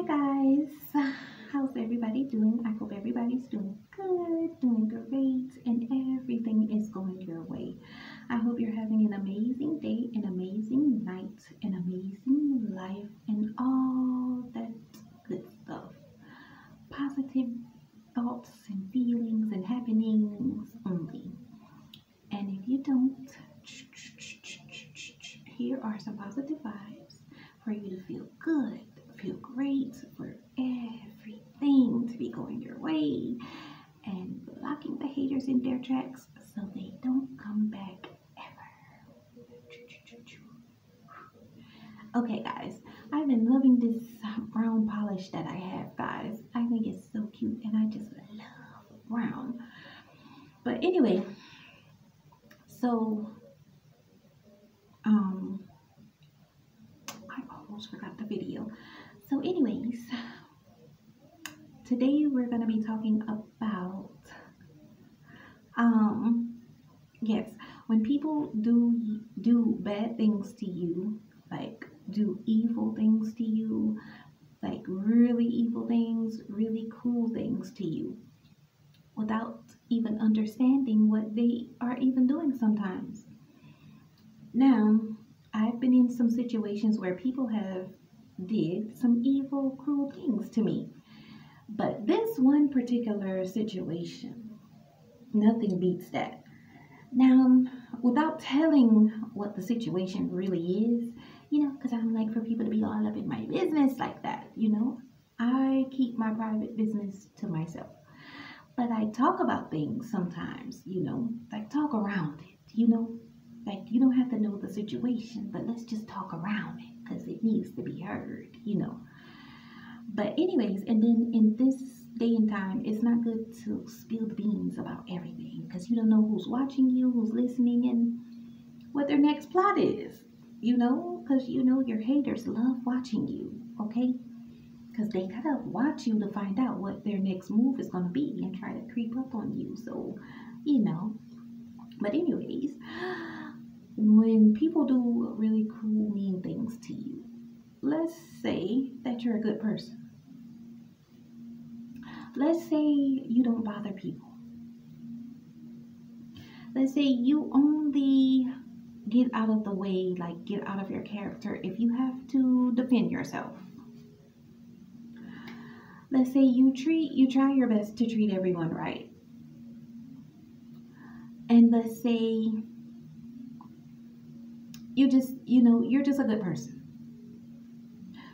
Hi guys, how's everybody doing? I hope everybody's doing good, doing great, and everything is going your way. I hope you're having an amazing day, an amazing night, an amazing life, and all that good stuff. Positive thoughts and feelings and happenings only. And if you don't, here are some positive vibes for you to feel good, feel great, for everything to be going your way, and blocking the haters in their tracks so they don't come back ever. Okay, guys, I've been loving this brown polish that I have, guys. I think it's so cute, and I just love brown. But anyway, so I almost forgot the video. So anyways, today we're going to be talking about yes, when people do bad things to you, like do evil things to you, like really evil things, really cruel things to you, without even understanding what they are even doing sometimes. Now, I've been in some situations where people have did some evil, cruel things to me. But this one particular situation, nothing beats that. Now, without telling what the situation really is, because I'm like for people to be all up in my business like that, I keep my private business to myself. But I talk about things sometimes, like talk around it. Like you don't have to know the situation, but let's just talk around it because it needs to be heard. But anyways, and then in this day and time, it's not good to spill the beans about everything because you don't know who's watching you, who's listening, and what their next plot is. Because your haters love watching you, okay? Because they gotta watch you to find out what their next move is gonna be and try to creep up on you. So, But anyways, when people do really cruel, mean things to you, let's say that you're a good person. Let's say you don't bother people. Let's say you only get out of the way, like get out of your character if you have to defend yourself. Let's say you try your best to treat everyone right. And let's say you're just a good person.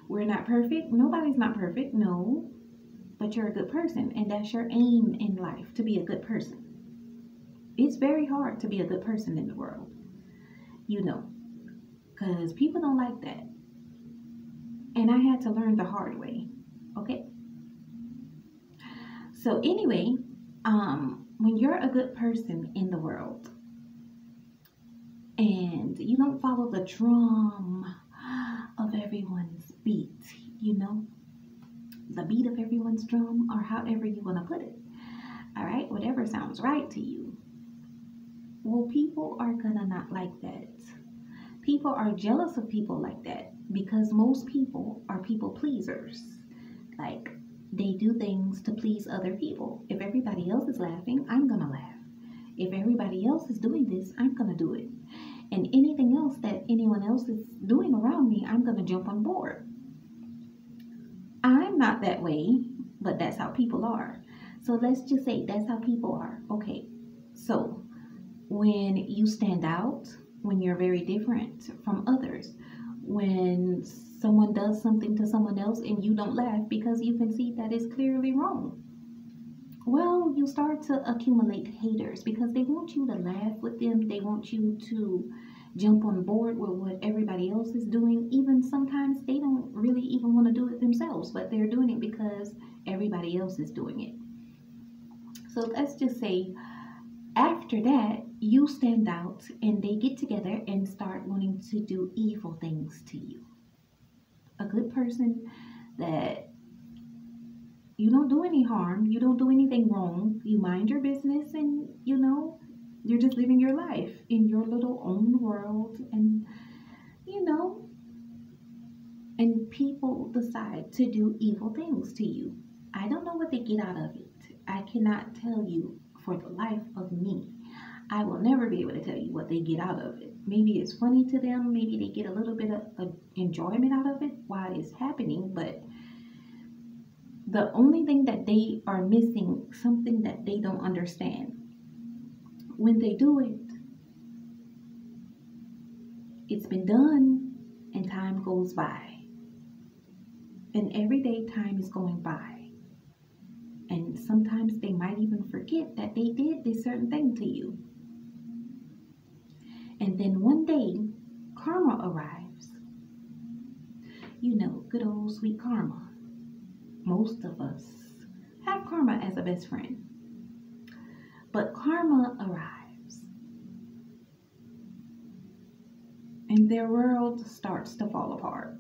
We're not perfect. Nobody's not perfect. No. But you're a good person, and that's your aim in life, to be a good person. It's very hard to be a good person in the world, because people don't like that. And I had to learn the hard way, okay? So anyway, when you're a good person in the world, and you don't follow the drum of everyone's beat, the beat of everyone's drum, or however you want to put it. All right, whatever sounds right to you. Well, people are gonna not like that. People are jealous of people like that because most people are people pleasers. Like they do things to please other people. If everybody else is laughing, I'm gonna laugh. If everybody else is doing this, I'm gonna do it. And anything else that anyone else is doing around me, I'm gonna jump on board. I'm not that way, but that's how people are. So let's just say that's how people are. Okay, so when you stand out, when you're very different from others, when someone does something to someone else and you don't laugh because you can see that it's clearly wrong, well, you start to accumulate haters because they want you to laugh with them. They want you to jump on board with what everybody else is doing. Even sometimes they don't really even want to do it themselves, but they're doing it because everybody else is doing it. So let's just say after that, you stand out and they get together and start wanting to do evil things to you. A good person that you don't do any harm, you don't do anything wrong, you mind your business, and you're just living your life in your little own world, and And people decide to do evil things to you. I don't know what they get out of it. I cannot tell you for the life of me. I will never be able to tell you what they get out of it. Maybe it's funny to them. Maybe they get a little bit of enjoyment out of it while it's happening. But the only thing that they are missing, something that they don't understand. When they do it, it's been done and time goes by. And every day time is going by. And sometimes they might even forget that they did this certain thing to you. And then one day, karma arrives. You know, good old sweet karma. Most of us have karma as a best friend. But karma arrives. And their world starts to fall apart.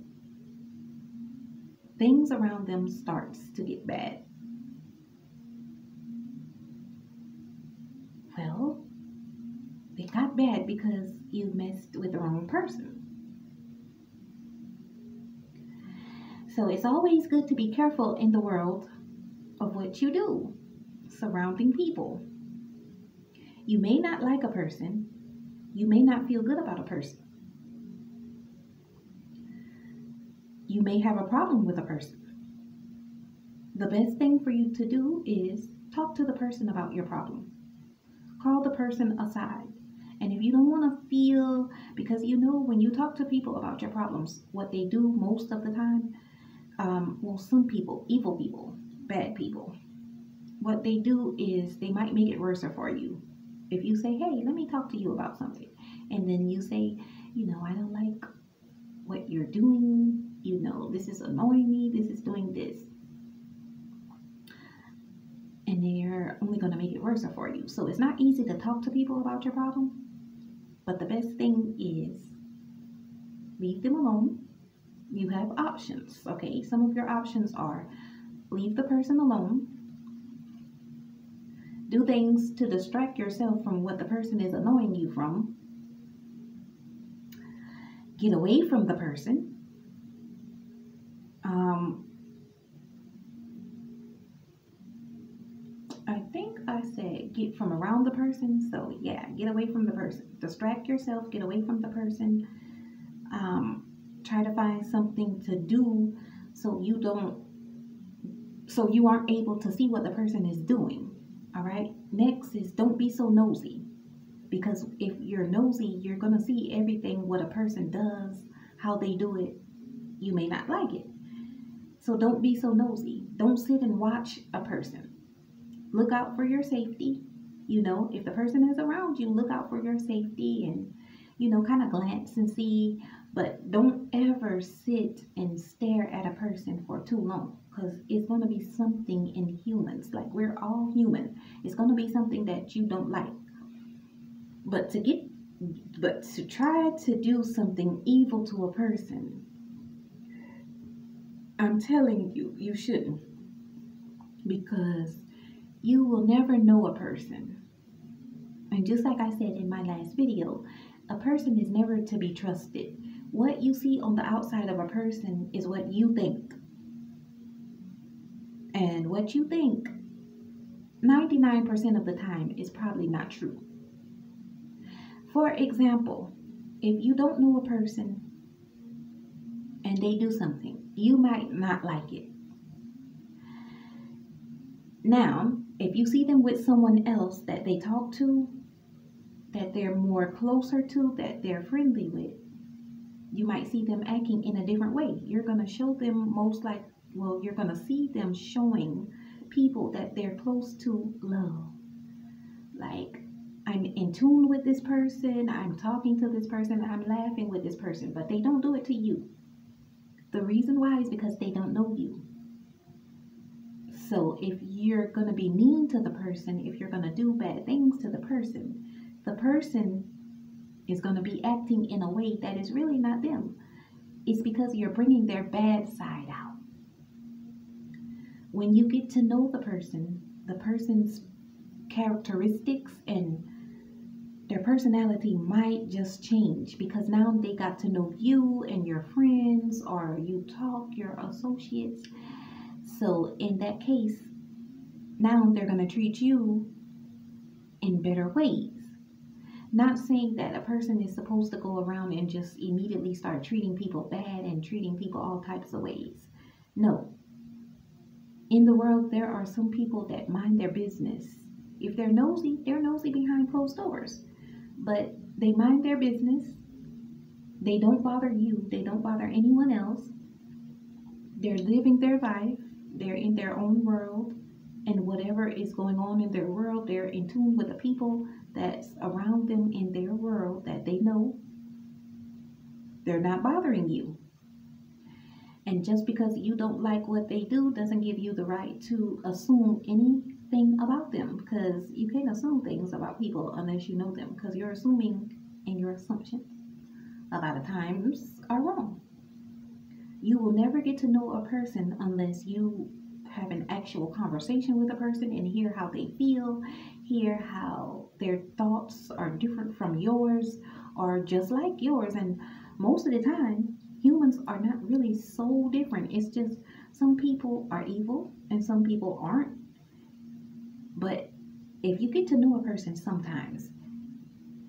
Things around them starts to get bad. Well, they got bad because you messed with the wrong person. So it's always good to be careful in the world of what you do surrounding people. You may not like a person. You may not feel good about a person. You may have a problem with a person. The best thing for you to do is talk to the person about your problem. Call the person aside. And if you don't want to feel, because you know when you talk to people about your problems, what they do most of the time, some people, evil people, bad people, what they do is they might make it worse for you. If you say, hey, let me talk to you about something. And then you say, I don't like what you're doing. This is annoying me. This is doing this. And they're only going to make it worse for you. So it's not easy to talk to people about your problem. But the best thing is leave them alone. You have options, okay? Some of your options are leave the person alone. Do things to distract yourself from what the person is annoying you from. Get away from the person. I think I said get from around the person. So yeah, get away from the person. Distract yourself, get away from the person. Try to find something to do so you aren't able to see what the person is doing. All right. Next is don't be so nosy, because if you're nosy, you're going to see everything what a person does, how they do it. You may not like it. So don't be so nosy. Don't sit and watch a person. Look out for your safety. If the person is around you, look out for your safety and, kind of glance and see. But don't ever sit and stare at a person for too long, because it's going to be something in humans. Like, we're all human. It's going to be something that you don't like. But to try to do something evil to a person, I'm telling you, you shouldn't. Because you will never know a person. And just like I said in my last video, a person is never to be trusted. What you see on the outside of a person is what you think. And what you think, 99% of the time, is probably not true. For example, if you don't know a person and they do something, you might not like it. Now, if you see them with someone else that they talk to, that they're more closer to, that they're friendly with, you might see them acting in a different way. You're going to show them you're going to see them showing people that they're close to love. Like, I'm in tune with this person, I'm talking to this person, I'm laughing with this person, but they don't do it to you. The reason why is because they don't know you. So if you're going to be mean to the person, if you're going to do bad things to the person is going to be acting in a way that is really not them. It's because you're bringing their bad side out. When you get to know the person's characteristics and their personality might just change because now they got to know you and your friends, or you talk, your associates. So in that case, now they're going to treat you in better ways. Not saying that a person is supposed to go around and just immediately start treating people bad and treating people all types of ways. No. In the world, there are some people that mind their business. If they're nosy behind closed doors. But they mind their business. They don't bother you. They don't bother anyone else. They're living their life. They're in their own world. And whatever is going on in their world, they're in tune with the people that's around them in their world that they know. They're not bothering you. And just because you don't like what they do doesn't give you the right to assume anything about them, because you can't assume things about people unless you know them, because you're assuming, and your assumptions a lot of times are wrong. You will never get to know a person unless you have an actual conversation with a person and hear how they feel, hear how their thoughts are different from yours or just like yours. And most of the time, humans are not really so different. It's just some people are evil and some people aren't. But if you get to know a person sometimes,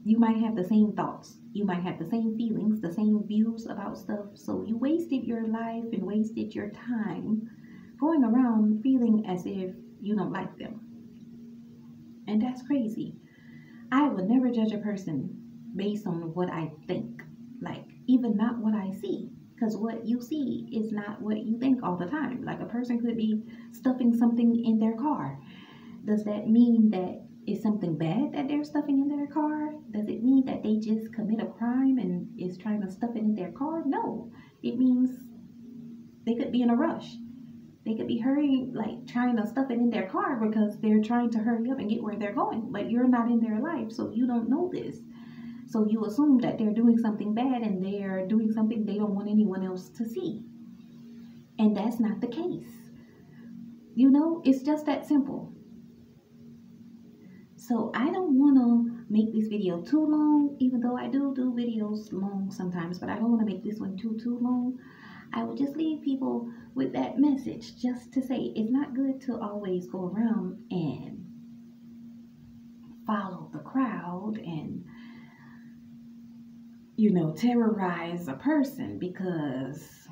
you might have the same thoughts. You might have the same feelings, the same views about stuff. So you wasted your life and wasted your time going around feeling as if you don't like them. And that's crazy. I would never judge a person based on what I think. Like, even not what I see. Because what you see is not what you think all the time. Like, a person could be stuffing something in their car. Does that mean that it's something bad that they're stuffing in their car? Does it mean that they just commit a crime and is trying to stuff it in their car? No. It means they could be in a rush. They could be hurrying, like trying to stuff it in their car because they're trying to hurry up and get where they're going. But you're not in their life, so you don't know this. So you assume that they're doing something bad and they're doing something they don't want anyone else to see. And that's not the case. You know, it's just that simple. So I don't want to make this video too long, even though I do videos long sometimes, but I don't want to make this one too long. I will just leave people with that message just to say it's not good to always go around and follow the crowd and, you know, terrorize a person, because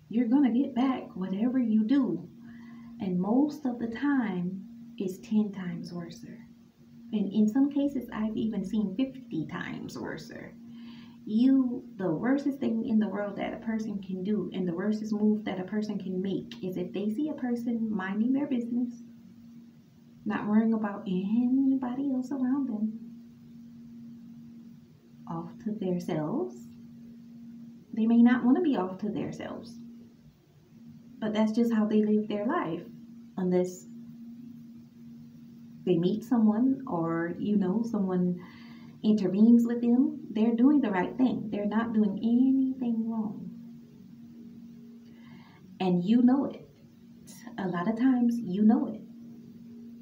you're going to get back whatever you do. And most of the time, it's 10 times worse. And in some cases, I've even seen 50 times worse. The worstest thing in the world that a person can do, and the worstest move that a person can make, is if they see a person minding their business, not worrying about anybody else around them, off to themselves. They may not want to be off to themselves, but that's just how they live their life, unless they meet someone or, you know, someone intervenes with them. They're doing the right thing. They're not doing anything wrong. And you know it. A lot of times you know it,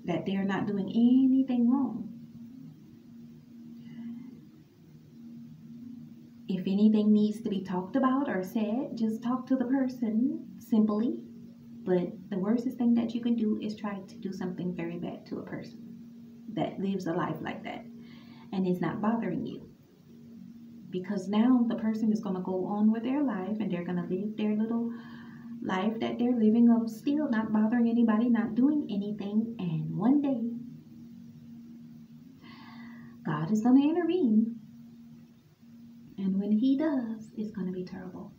that they're not doing anything wrong. If anything needs to be talked about or said, just talk to the person simply. But the worstest thing that you can do is try to do something very bad to a person that lives a life like that and is not bothering you. Because now the person is going to go on with their life and they're going to live their little life that they're living of, still not bothering anybody, not doing anything. And one day, God is going to intervene. And when he does, it's going to be terrible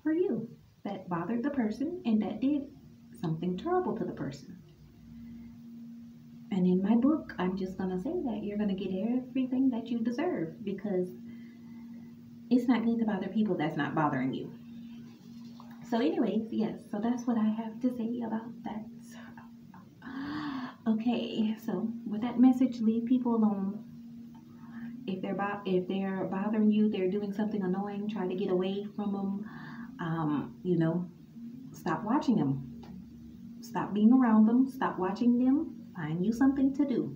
for you that bothered the person and that did something terrible to the person. And in my book, I'm just going to say that you're going to get everything that you deserve, because it's not good to bother people that's not bothering you. So anyways, yes, so that's what I have to say about that. Okay, so with that message, leave people alone. If they're bothering you, they're doing something annoying, try to get away from them. You know, stop watching them. Stop being around them. Stop watching them. Find you something to do.